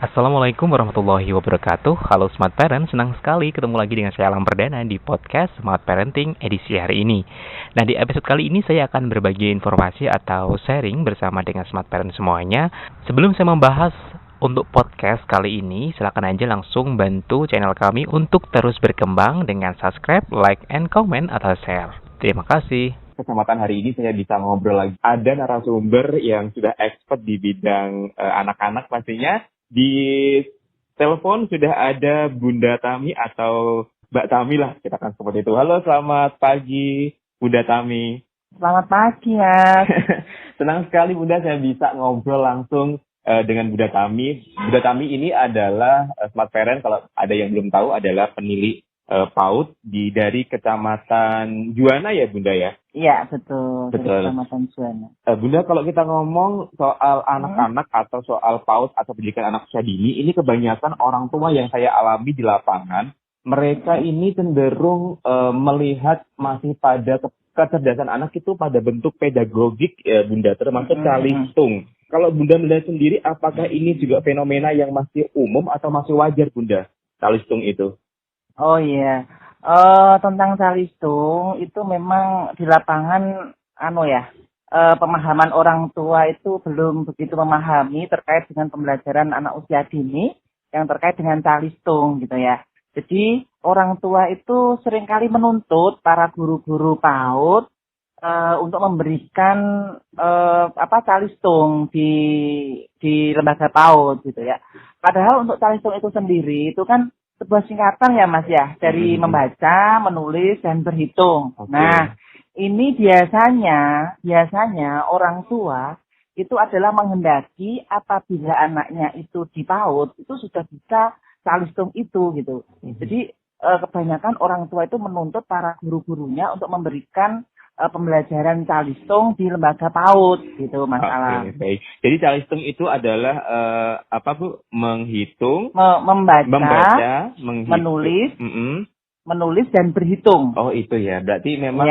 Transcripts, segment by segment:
Assalamualaikum warahmatullahi wabarakatuh. Halo Smart Parent, senang sekali ketemu lagi dengan saya Alam Perdana di podcast Smart Parenting edisi hari ini. Nah, di episode kali ini saya akan berbagi informasi atau sharing bersama dengan Smart Parent semuanya. Sebelum saya membahas untuk podcast kali ini, silakan aja langsung bantu channel kami untuk terus berkembang dengan subscribe, like, and comment atau share. Terima kasih. Kesempatan hari ini saya bisa ngobrol lagi. Ada narasumber yang sudah expert di bidang anak-anak pastinya. Di telepon sudah ada Bunda Tami atau Mbak Tami lah, kita akan seperti itu. Halo, selamat pagi Bunda Tami. Selamat pagi, Mas. Senang sekali Bunda saya bisa ngobrol langsung dengan Bunda Tami. Bunda Tami ini adalah Smart Parent, kalau ada yang belum tahu, adalah penilik PAUD dari Kecamatan Juwana ya Bunda ya? Iya, betul. Betul. Dari Kecamatan Juwana. Bunda, kalau kita ngomong soal anak-anak atau soal PAUD atau pendidikan anak usia dini, ini kebanyakan orang tua yang saya alami di lapangan, mereka ini cenderung melihat masih pada kecerdasan anak itu pada bentuk pedagogik ya Bunda, termasuk calistung. Kalau Bunda melihat sendiri, apakah ini juga fenomena yang masih umum atau masih wajar Bunda, calistung itu? Oh iya, tentang calistung itu memang di lapangan, pemahaman orang tua itu belum begitu memahami terkait dengan pembelajaran anak usia dini yang terkait dengan calistung gitu ya. Jadi orang tua itu seringkali menuntut para guru-guru PAUD untuk memberikan calistung di lembaga PAUD gitu ya. Padahal untuk calistung itu sendiri itu kan sebuah singkatan ya Mas ya, dari membaca, menulis, dan berhitung. Okay. Nah, ini biasanya orang tua itu adalah menghendaki apabila anaknya itu di PAUD, itu sudah bisa calistung itu gitu. Jadi kebanyakan orang tua itu menuntut para guru-gurunya untuk memberikan pembelajaran calistung di lembaga PAUD gitu Mas Alam. Baik. Jadi calistung itu adalah menghitung, membaca, menulis, menulis dan berhitung. Oh itu ya, berarti memang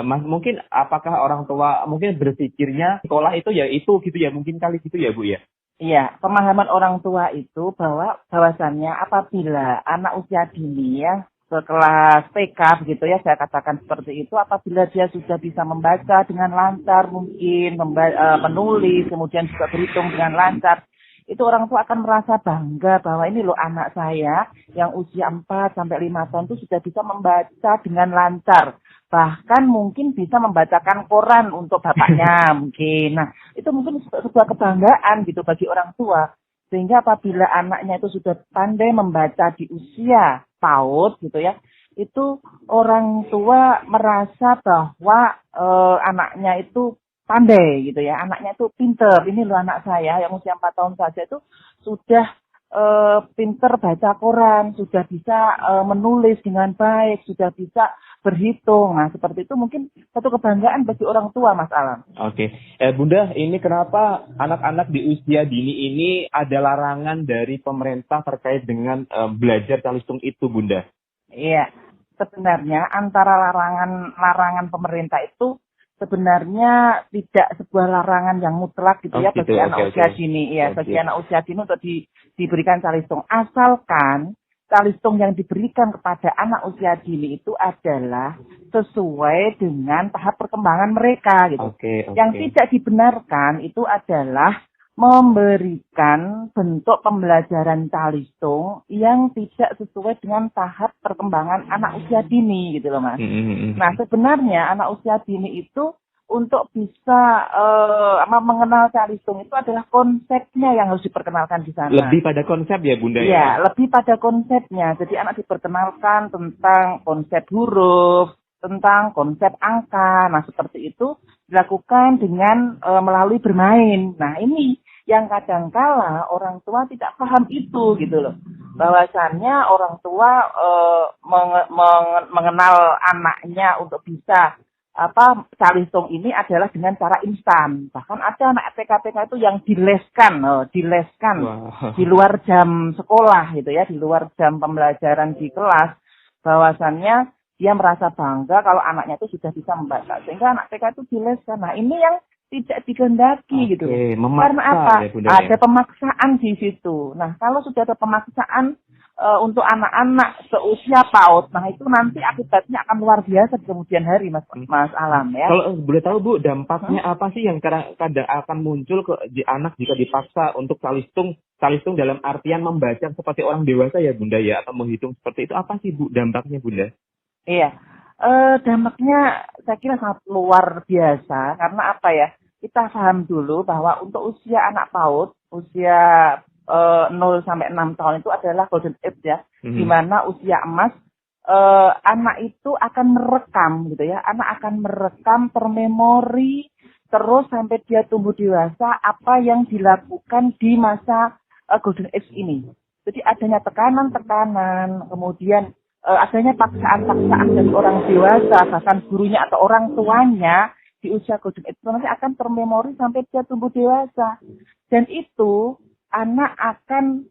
Mas, mungkin apakah orang tua mungkin berpikirnya sekolah itu ya itu gitu ya, mungkin kali gitu ya Bu ya? Iya, pemahaman orang tua itu bahwasannya apabila anak usia dini ya sekelas TK begitu ya, saya katakan seperti itu, apabila dia sudah bisa membaca dengan lancar, mungkin menulis, kemudian juga berhitung dengan lancar, itu orang tua akan merasa bangga bahwa ini loh anak saya yang usia 4 sampai 5 tahun itu sudah bisa membaca dengan lancar. Bahkan mungkin bisa membacakan koran untuk bapaknya mungkin. Nah, itu mungkin sebuah kebanggaan gitu bagi orang tua. Sehingga apabila anaknya itu sudah pandai membaca di usia PAUD gitu ya, itu orang tua merasa bahwa anaknya itu pandai gitu ya, anaknya itu pinter. Ini loh anak saya yang usia 4 tahun saja itu sudah pinter baca koran, sudah bisa menulis dengan baik, sudah bisa berhitung. Nah, seperti itu mungkin satu kebanggaan bagi orang tua, Mas Alam. Oke. Bunda, ini kenapa anak-anak di usia dini ini ada larangan dari pemerintah terkait dengan belajar calistung itu, Bunda? Iya. Sebenarnya antara larangan pemerintah itu sebenarnya tidak sebuah larangan yang mutlak gitu ya bagi anak usia dini. Iya, bagi anak usia dini untuk diberikan calistung. Asalkan calistung yang diberikan kepada anak usia dini itu adalah sesuai dengan tahap perkembangan mereka gitu. Yang tidak dibenarkan itu adalah memberikan bentuk pembelajaran calistung yang tidak sesuai dengan tahap perkembangan anak usia dini gitu loh Mas. Nah, sebenarnya anak usia dini itu untuk bisa mengenal calistung itu adalah konsepnya yang harus diperkenalkan di sana. Lebih pada konsep ya Bunda ya? Iya, lebih pada konsepnya. Jadi anak diperkenalkan tentang konsep huruf, tentang konsep angka. Nah, seperti itu dilakukan dengan melalui bermain. Nah, ini yang kadangkala orang tua tidak paham itu gitu loh. Bahwasannya orang tua mengenal anaknya untuk bisa calistung ini adalah dengan cara instan. Bahkan ada anak TK-TK itu yang dileskan di luar jam sekolah gitu ya, di luar jam pembelajaran di kelas. Bahwasannya dia merasa bangga kalau anaknya itu sudah bisa membaca. Sehingga anak TK itu dileskan. Nah, ini yang tidak dikehendaki gitu. Memaksa, Karena apa? ya, Bunda, Ada pemaksaan di situ. Nah, kalau sudah ada pemaksaan untuk anak-anak seusia PAUD, nah itu nanti akibatnya akan luar biasa di kemudian hari, Mas Alam ya. Kalau boleh tahu Bu, dampaknya apa sih yang kadang akan muncul di anak jika dipaksa untuk calistung dalam artian membaca seperti orang dewasa ya Bunda ya, atau menghitung seperti itu, apa sih Bu dampaknya Bunda? Iya, dampaknya saya kira sangat luar biasa karena apa ya? Kita paham dulu bahwa untuk usia anak PAUD, usia 0 sampai 6 tahun itu adalah golden age ya, di mana usia emas anak itu akan merekam gitu ya, anak akan merekam termemori terus sampai dia tumbuh dewasa apa yang dilakukan di masa golden age ini. Jadi adanya tekanan-tekanan, kemudian adanya paksaan-paksaan dari orang dewasa, bahkan gurunya atau orang tuanya di usia golden age itu nanti akan termemori sampai dia tumbuh dewasa. Dan itu anak akan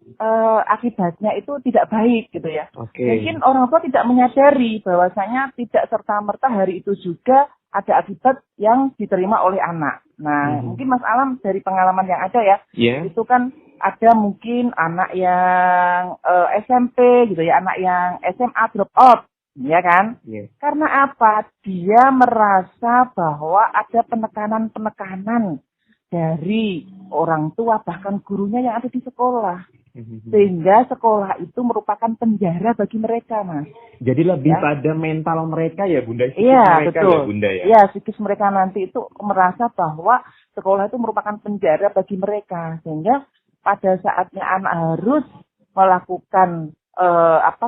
akibatnya itu tidak baik gitu ya. Mungkin orang tua tidak menyadari bahwasanya tidak serta-merta hari itu juga ada akibat yang diterima oleh anak. Nah, mungkin Mas Alam dari pengalaman yang ada ya, itu kan ada mungkin anak yang SMP gitu ya, anak yang SMA drop out, ya kan? Karena apa? Dia merasa bahwa ada penekanan-penekanan dari orang tua bahkan gurunya yang ada di sekolah, sehingga sekolah itu merupakan penjara bagi mereka, Mas. Jadi lebih pada mental mereka ya Bunda, psikis mereka betul. ya Bunda ya. Iya, psikis mereka nanti itu merasa bahwa sekolah itu merupakan penjara bagi mereka, sehingga pada saatnya anak harus melakukan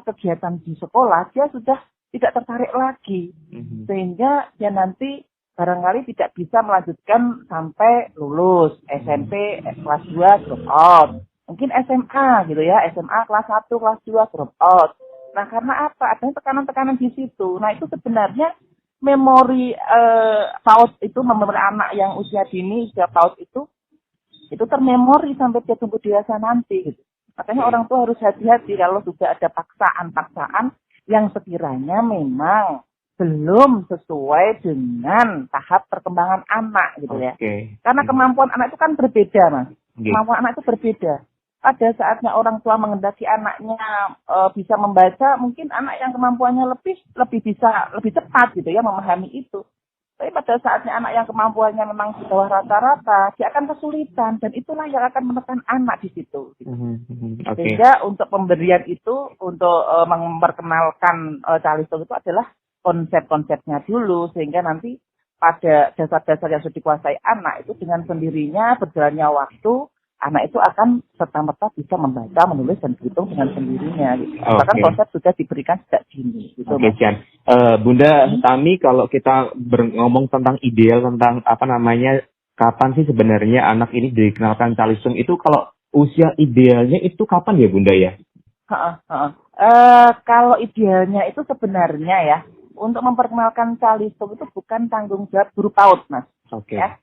kegiatan di sekolah, dia sudah tidak tertarik lagi, sehingga dia nanti barangkali tidak bisa melanjutkan sampai lulus SMP kelas 2 drop out. Mungkin SMA gitu ya, SMA kelas 1, kelas 2 drop out. Nah, karena apa? Adanya tekanan-tekanan di situ. Nah, itu sebenarnya memori PAUD itu, memori anak yang usia dini, usia PAUD itu termemori sampai dia tumbuh dewasa nanti gitu. Makanya orang tua harus hati-hati kalau sudah ada paksaan-paksaan yang sekiranya memang belum sesuai dengan tahap perkembangan anak gitu ya. Karena kemampuan anak itu kan berbeda, Mas. Kemampuan anak itu berbeda. Pada saatnya orang tua menghendaki anaknya bisa membaca, mungkin anak yang kemampuannya lebih cepat gitu ya memahami itu. Tapi pada saatnya anak yang kemampuannya memang di bawah rata-rata, dia akan kesulitan dan itulah yang akan menekan anak di situ. Gitu. Sehingga untuk pemberian itu, untuk memperkenalkan calistung itu adalah konsep-konsepnya dulu, sehingga nanti pada dasar-dasar yang sudah dikuasai anak itu dengan sendirinya berjalannya waktu, anak itu akan serta-merta bisa membaca, menulis, dan berhitung dengan sendirinya. Gitu. Bahkan konsep sudah diberikan sejak dini. Gitu, Bunda Tami, kalau kita ngomong tentang ideal, tentang kapan sih sebenarnya anak ini dikenalkan calistung itu, kalau usia idealnya itu kapan ya Bunda ya? Kalau idealnya itu sebenarnya ya, untuk memperkenalkan calistung itu bukan tanggung jawab guru PAUD, Mas. Ya.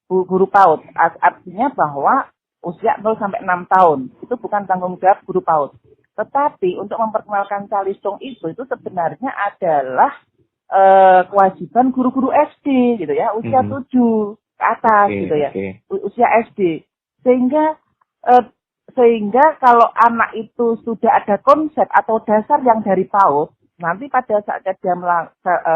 Guru PAUD. Artinya bahwa usia 0 sampai 6 tahun itu bukan tanggung jawab guru PAUD. Tetapi untuk memperkenalkan calistung itu sebenarnya adalah kewajiban guru-guru SD gitu ya, usia 7 ke atas gitu ya. Usia SD. Sehingga kalau anak itu sudah ada konsep atau dasar yang dari PAUD, nanti pada saat dia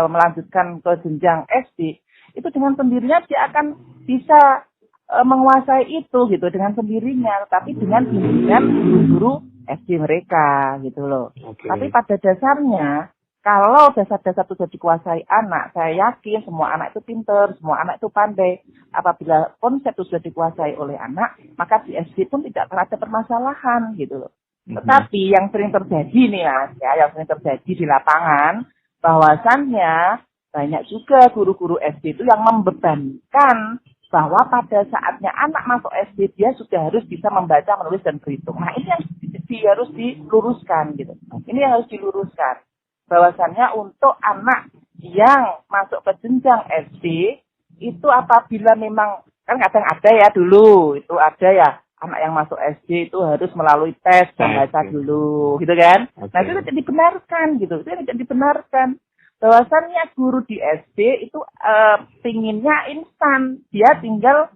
melanjutkan ke jenjang SD, itu dengan sendirinya dia akan bisa menguasai itu gitu dengan sendirinya, tapi dengan bimbingan guru-guru SD mereka gitu loh. Tapi pada dasarnya, kalau dasar-dasar itu sudah dikuasai anak, saya yakin semua anak itu pintar, semua anak itu pandai. Apabila konsep itu sudah dikuasai oleh anak, maka di SD pun tidak akan ada permasalahan gitu loh. Tetapi yang sering terjadi nih Mas, yang sering terjadi di lapangan, bahwasannya banyak juga guru-guru SD itu yang membebankan bahwa pada saatnya anak masuk SD dia sudah harus bisa membaca, menulis, dan berhitung. Nah ini yang harus diluruskan gitu. Ini yang harus diluruskan. Bahwasannya untuk anak yang masuk ke jenjang SD itu apabila memang kan kadang ada ya dulu itu ada ya. Anak yang masuk SD itu harus melalui tes membaca dulu, gitu kan? Nah itu tidak dibenarkan, gitu. Itu tidak dibenarkan. bahwasannya guru di SD itu pinginnya instan, dia tinggal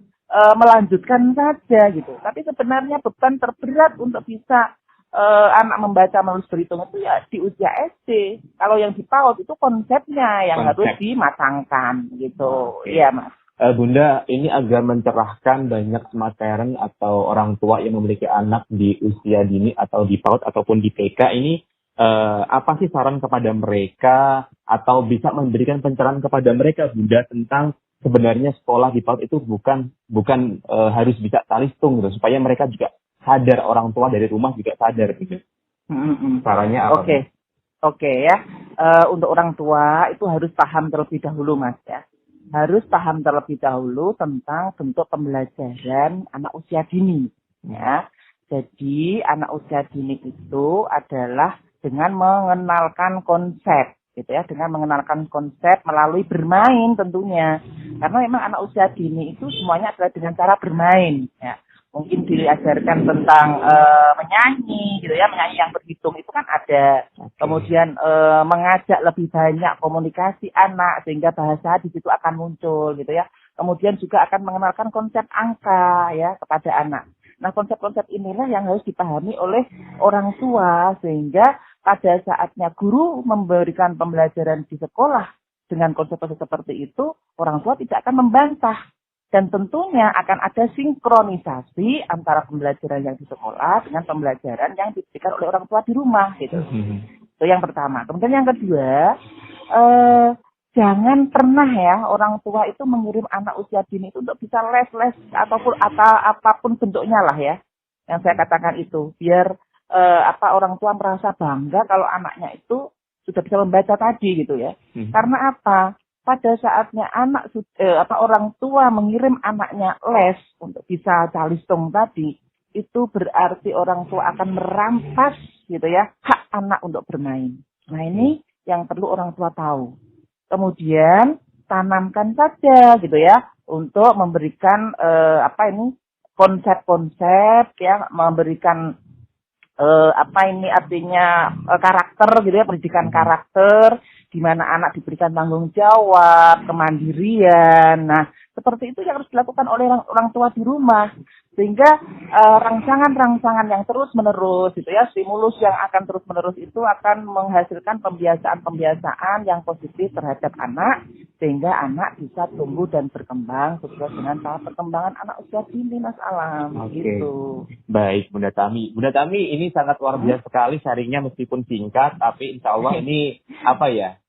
melanjutkan saja gitu. Tapi sebenarnya beban terberat untuk bisa anak membaca menulis berhitung itu ya di usia SD. Kalau yang di PAUD itu konsepnya yang harus dimatangkan gitu. Iya, Mas. Bunda, ini agar mencerahkan banyak smart parent atau orang tua yang memiliki anak di usia dini atau di PAUD ataupun di TK ini, apa sih saran kepada mereka atau bisa memberikan pencerahan kepada mereka, Bunda, tentang sebenarnya sekolah di PAUD itu bukan harus bisa talistung gitu, supaya mereka juga sadar, orang tua dari rumah juga sadar gitu. Caranya apa? Oke ya. Untuk orang tua itu harus paham terlebih dahulu, Mas ya. Harus paham terlebih dahulu tentang bentuk pembelajaran anak usia dini ya. Jadi anak usia dini itu adalah dengan mengenalkan konsep gitu ya, dengan mengenalkan konsep melalui bermain tentunya. Karena memang anak usia dini itu semuanya adalah dengan cara bermain ya. Mungkin diajarkan tentang menyanyi gitu ya, menyanyi yang berhitung itu kan ada. Kemudian mengajak lebih banyak komunikasi anak sehingga bahasa di situ akan muncul gitu ya. Kemudian juga akan mengenalkan konsep angka ya kepada anak. Nah, konsep-konsep inilah yang harus dipahami oleh orang tua sehingga pada saatnya guru memberikan pembelajaran di sekolah dengan konsep-konsep seperti itu, orang tua tidak akan membantah. Dan tentunya akan ada sinkronisasi antara pembelajaran yang di sekolah dengan pembelajaran yang diberikan oleh orang tua di rumah gitu. Itu yang pertama. Kemudian yang kedua, jangan pernah ya orang tua itu mengirim anak usia dini itu untuk bisa les-les ataupun apapun bentuknya lah ya. Yang saya katakan itu biar orang tua merasa bangga kalau anaknya itu sudah bisa membaca tadi gitu ya. Karena apa? Pada saatnya orang tua mengirim anaknya les untuk bisa calistung tadi, itu berarti orang tua akan merampas gitu ya hak anak untuk bermain. Nah, ini yang perlu orang tua tahu. Kemudian tanamkan saja gitu ya untuk memberikan konsep-konsep ya, memberikan karakter gitu ya, pendidikan karakter di mana anak diberikan tanggung jawab, kemandirian. Nah, seperti itu yang harus dilakukan oleh orang tua di rumah. Sehingga rangsangan-rangsangan yang terus-menerus gitu ya, stimulus yang akan terus-menerus itu akan menghasilkan pembiasaan-pembiasaan yang positif terhadap anak sehingga anak bisa tumbuh dan berkembang sesuai dengan tahap perkembangan anak usia dini, Mas Alam. Gitu. Baik, Bunda Tami. Bunda Tami, ini sangat luar biasa sekali sharingnya meskipun singkat, tapi insya Allah ini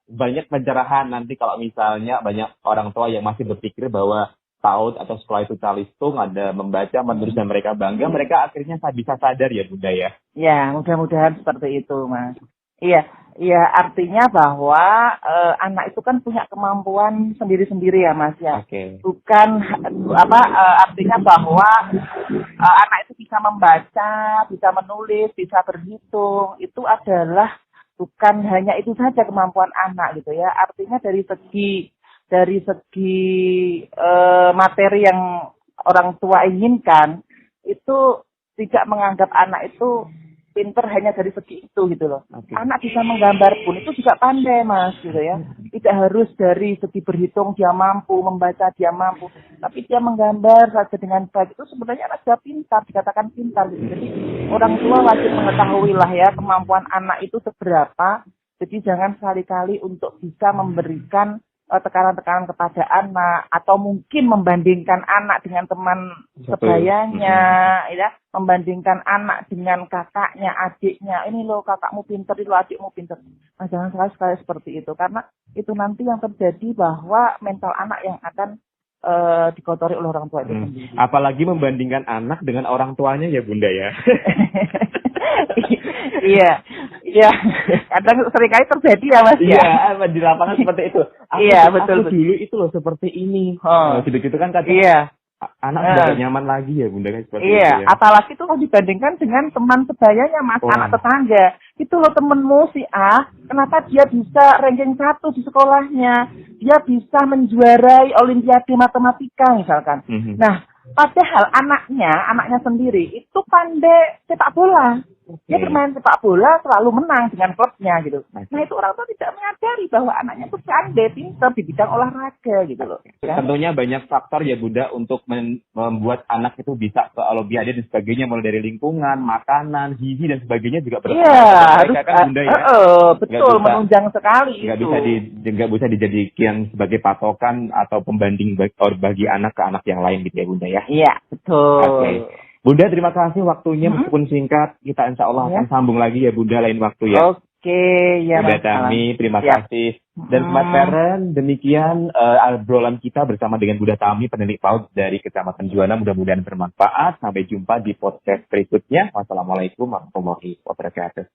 banyak pencerahan nanti kalau misalnya banyak orang tua yang masih berpikir bahwa PAUD atau sekolah itu calistung, ada membaca, menulis dan mereka bangga, mereka akhirnya bisa sadar ya Bunda ya. Ya, mudah-mudahan seperti itu, Mas. Iya, artinya bahwa anak itu kan punya kemampuan sendiri-sendiri ya, Mas ya. Bukan artinya bahwa anak itu bisa membaca, bisa menulis, bisa berhitung, itu adalah bukan hanya itu saja kemampuan anak gitu ya. Artinya dari segi materi yang orang tua inginkan itu tidak menganggap anak itu pinter hanya dari segi itu gitu loh. Anak bisa menggambar pun itu juga pandai, Mas gitu ya. Tidak harus dari segi berhitung dia mampu, membaca dia mampu, tapi dia menggambar saja dengan baik itu sebenarnya anak sudah pintar, dikatakan pintar gitu. Jadi orang tua wajib mengetahui lah ya kemampuan anak itu seberapa. Jadi jangan sekali-kali untuk bisa memberikan tekanan-tekanan kepada anak atau mungkin membandingkan anak dengan teman sebayanya, ya, membandingkan anak dengan kakaknya, adiknya. Ini loh kakakmu pinter, ini loh adikmu pinter. Nah, jangan sekali seperti itu karena itu nanti yang terjadi bahwa mental anak yang akan dikotori oleh orang tua itu sendiri. Apalagi membandingkan anak dengan orang tuanya ya Bunda ya. Iya. Kadang seringkali terjadi ya Mas ya. Iya, di lapangan seperti itu. Betul. Dulu itu loh seperti ini. Gitu-gitu kan kadang. Iya. Anak sudah nyaman lagi ya Bunda kan seperti itu ya. Apalagi itu kalau dibandingkan dengan teman sebayanya Mas, anak tetangga. Itu loh temenmu si A, kenapa dia bisa ranking 1 di sekolahnya? Dia bisa menjuarai olimpiade matematika misalkan. Nah, padahal anaknya sendiri itu pandai sepak bola. Dia bermain sepak bola selalu menang dengan klubnya gitu. Nah itu orang tua tidak menyadari bahwa anaknya itu pandai, pintar di bidang olahraga gitu loh. Ya? Tentunya banyak faktor ya Bunda untuk membuat anak itu bisa ke Olimpiade dan sebagainya, mulai dari lingkungan, makanan, gizi dan sebagainya juga berpengaruh. Iya, mereka kan Bunda ya. Betul, menunjang sekali. Nggak bisa dijadikan sebagai patokan atau pembanding bagi anak ke anak yang lain gitu ya Bunda ya. Iya, betul. Oke. Bunda, terima kasih waktunya meskipun singkat. Kita insya Allah akan sambung lagi ya Bunda lain waktu ya. Oke, ya Bunda Tami, terima kasih. Dan Smart Parent, demikian obrolan kita bersama dengan Bunda Tami, pendidik PAUD dari Kecamatan Juwana. Mudah-mudahan bermanfaat. Sampai jumpa di podcast berikutnya. Wassalamualaikum warahmatullahi wabarakatuh.